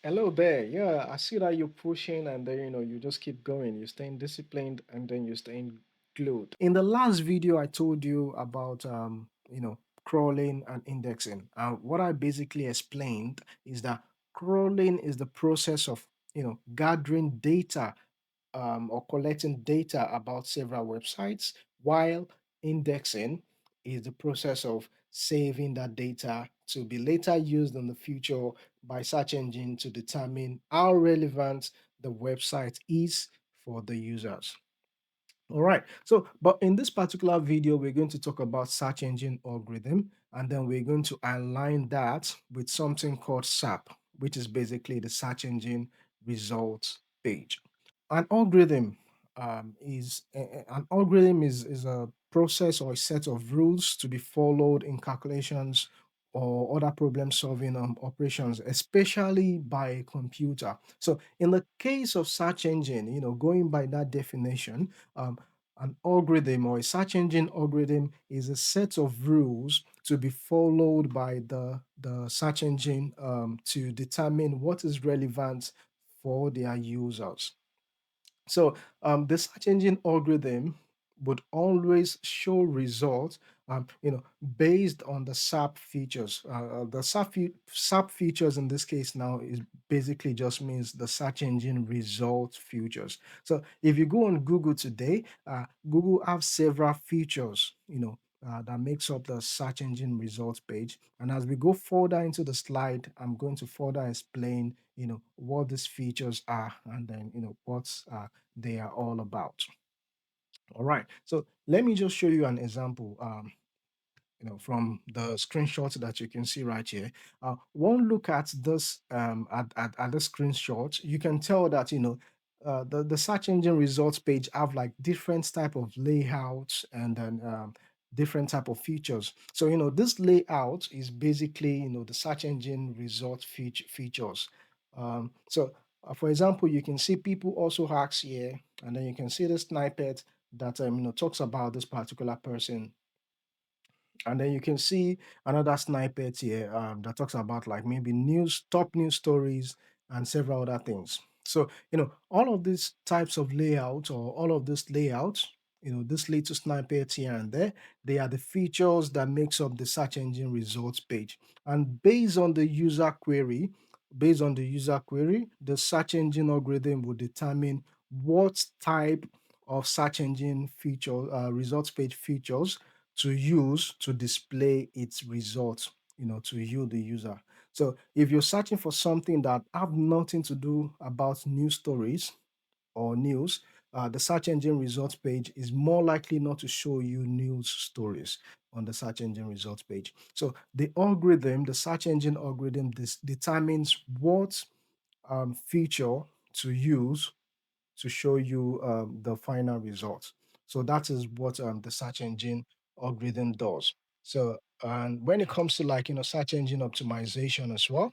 Hello there. Yeah, I see that you're pushing and then you just keep going. You're staying disciplined and then you're staying glued. In the last video, I told you about crawling and indexing. What I basically explained is that crawling is the process of gathering data or collecting data about several websites, while indexing is the process of saving that data to be later used in the future by search engine to determine how relevant the website is for the users. All right. So, but in this particular video, we're going to talk about search engine algorithm, and then we're going to align that with something called SAP, which is basically the search engine results page. An algorithm is a process or a set of rules to be followed in calculations or other problem solving operations, especially by a computer. So, in the case of search engine, going by that definition, um, an algorithm or a search engine algorithm is a set of rules to be followed by the search engine to determine what is relevant for their users. So the search engine algorithm would always show results, based on the SAP features. The SAP features in this case now is basically just means the search engine result features. So if you go on Google today, Google have several features, that makes up the search engine results page. And as we go further into the slide, I'm going to further explain, what these features are and then, what they are all about. All right. So let me just show you an example. From the screenshot that you can see right here. One look at this at the screenshot, you can tell that the search engine results page have like different type of layouts and then different type of features. So this layout is basically the search engine result features. For example, you can see people also hacks here, and then you can see the snippet that talks about this particular person, and then you can see another snippet here that talks about like maybe top news stories, and several other things. So, all of these types of layouts or all of this layouts, this little snippets here and there, they are the features that makes up the search engine results page. And based on the user query, the search engine algorithm will determine what type of search engine feature results page features to use to display its results, to you, the user. So if you're searching for something that have nothing to do about news stories or news, the search engine results page is more likely not to show you news stories on the search engine results page. So the search engine algorithm, determines what feature to use to show you the final results. So that is what the search engine algorithm does. So and when it comes to like search engine optimization as well,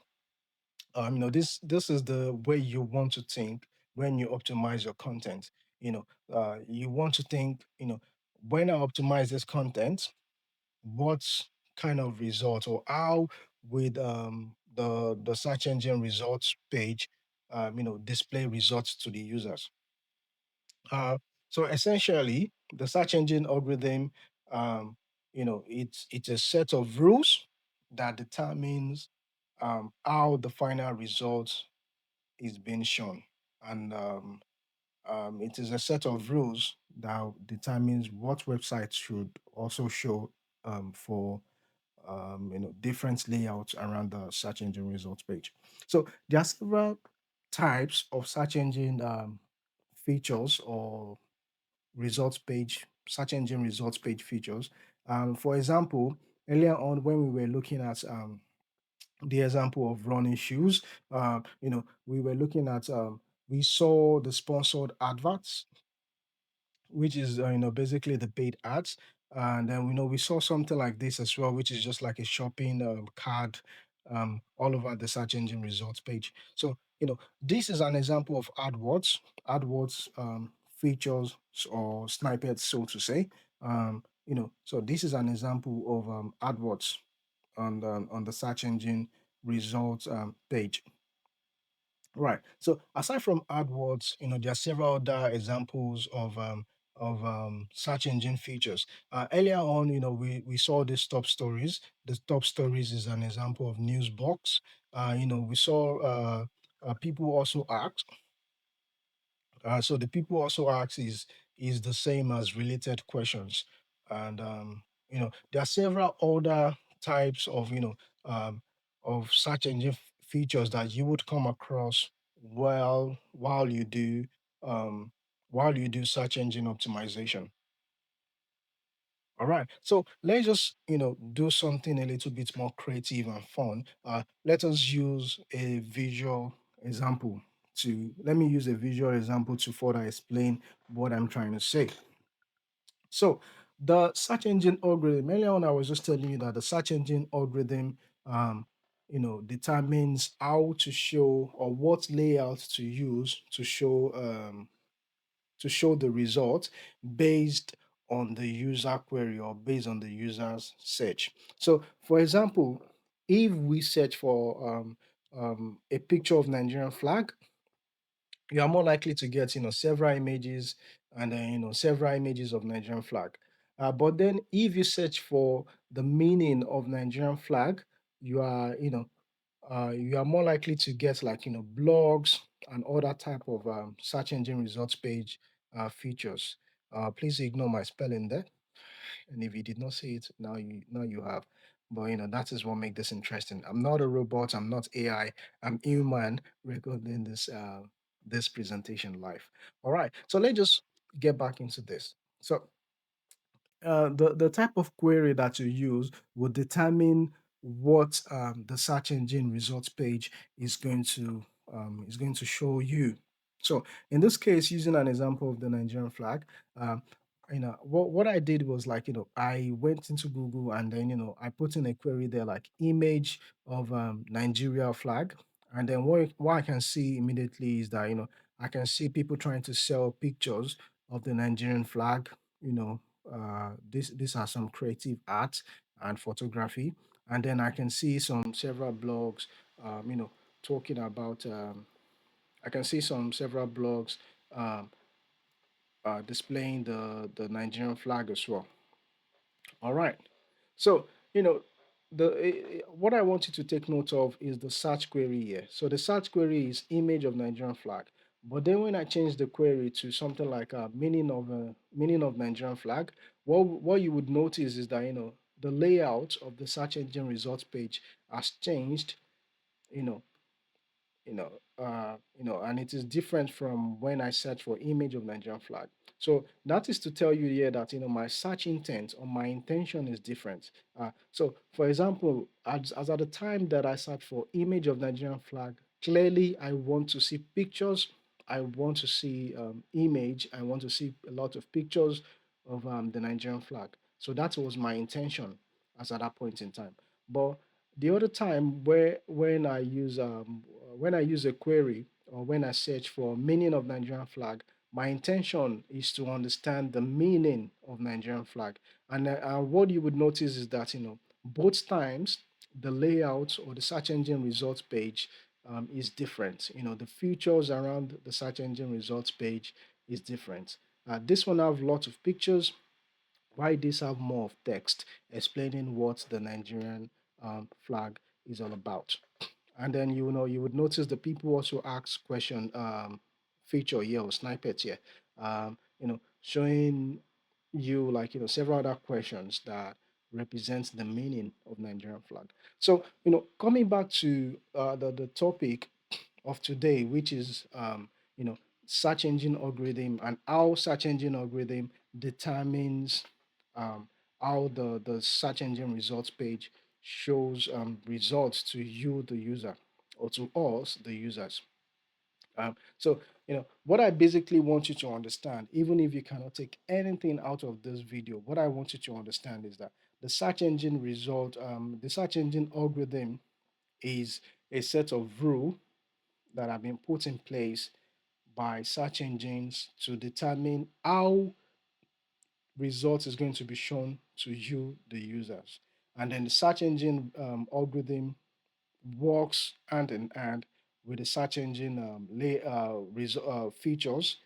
this is the way you want to think when you optimize your content. You want to think, when I optimize this content, what kind of result or how with the search engine results page display results to the users. uh, so essentially, the search engine algorithm, it's a set of rules that determines how the final result is being shown, and it is a set of rules that determines what websites should also show for different layouts around the search engine results page. So there are several types of search engine features or search engine results page features. For example, earlier on when we were looking at the example of running shoes, we were looking at we saw the sponsored adverts, which is basically the paid ads. And then we saw something like this as well, which is just like a shopping card all over the search engine results page. So this is an example of AdWords features or snippets, so to say. So this is an example of AdWords on the search engine results page. Right. So aside from AdWords, there are several other examples of search engine features. Earlier on, we saw these top stories. The top stories is an example of news box. We saw people also ask. So the people also ask is the same as related questions, and there are several other types of search engine features that you would come across while you do um, search engine optimization. All right, so let's just do something a little bit more creative and fun. Let us use a visual example to let me use a visual example to further explain what I'm trying to say. So the search engine algorithm, earlier on, I was just telling you that the search engine algorithm, determines how to show or what layout to use to show the result based on the user query or based on the user's search. So, for example, if we search for a picture of Nigerian flag, you are more likely to get several images and then several images of Nigerian flag. But then if you search for the meaning of Nigerian flag, you are you are more likely to get like blogs and other type of search engine results page features. Please ignore my spelling there. And if you did not see it, now you have. But that is what makes this interesting. I'm not a robot. I'm not AI. I'm human recording this presentation live. All right. So let's just get back into this. So the type of query that you use will determine what the search engine results page is going to show you. So in this case, using an example of the Nigerian flag, um, what I did was like I went into Google and then I put in a query there like image of Nigeria flag, and then what I can see immediately is that I can see people trying to sell pictures of the Nigerian flag, you know these are some creative art and photography, and then I can see some several blogs talking about I can see some several blogs um, displaying the Nigerian flag as well. All right. So, what I want you to take note of is the search query here. So the search query is image of Nigerian flag. But then when I change the query to something like a meaning of Nigerian flag, what you would notice is that the layout of the search engine results page has changed, you know, and it is different from when I search for image of Nigerian flag. So that is to tell you here that my search intent or my intention is different. So, for example, as at the time that I search for image of Nigerian flag, clearly I want to see pictures. I want to see image. I want to see a lot of pictures of the Nigerian flag. So that was my intention as at that point in time. But the other time where when I use a query or when I search for meaning of Nigerian flag, my intention is to understand the meaning of Nigerian flag. And what you would notice is that both times the layout or the search engine results page is different. The features around the search engine results page is different. This one have lots of pictures. Why this have more of text explaining what the Nigerian flag is all about. And then you would notice the people also ask question feature here or snippet here, showing you like several other questions that represents the meaning of Nigerian flag. So coming back to the topic of today, which is search engine algorithm and how search engine algorithm determines um, how the search engine results page shows results to you, the user, or to us, the users. So, what I basically want you to understand, even if you cannot take anything out of this video, what I want you to understand is that the search engine algorithm is a set of rules that have been put in place by search engines to determine how results is going to be shown to you, the users. And then the search engine algorithm works hand in hand with the search engine features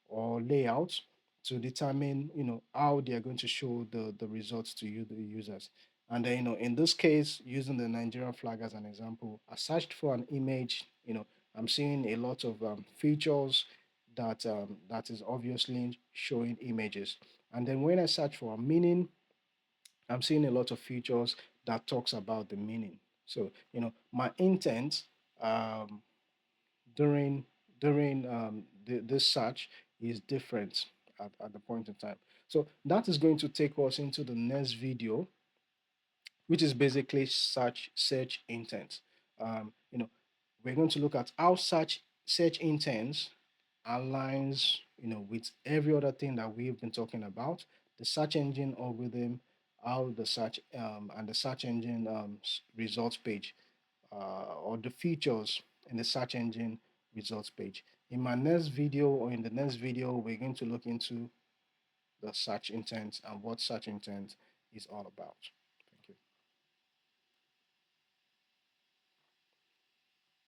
or layouts to determine, how they are going to show the results to you, the users. And then, in this case, using the Nigerian flag as an example, I searched for an image. I'm seeing a lot of features that is obviously showing images. And then when I search for a meaning, I'm seeing a lot of features that talks about the meaning. So, my intent um, during this search is different at the point in time. So that is going to take us into the next video, which is basically search intent. We're going to look at how search intents aligns, with every other thing that we've been talking about, the search engine algorithm, how the search and the search engine results page, or the features in the search engine results page. In my next video or in the next video, we're going to look into the search intent and what search intent is all about.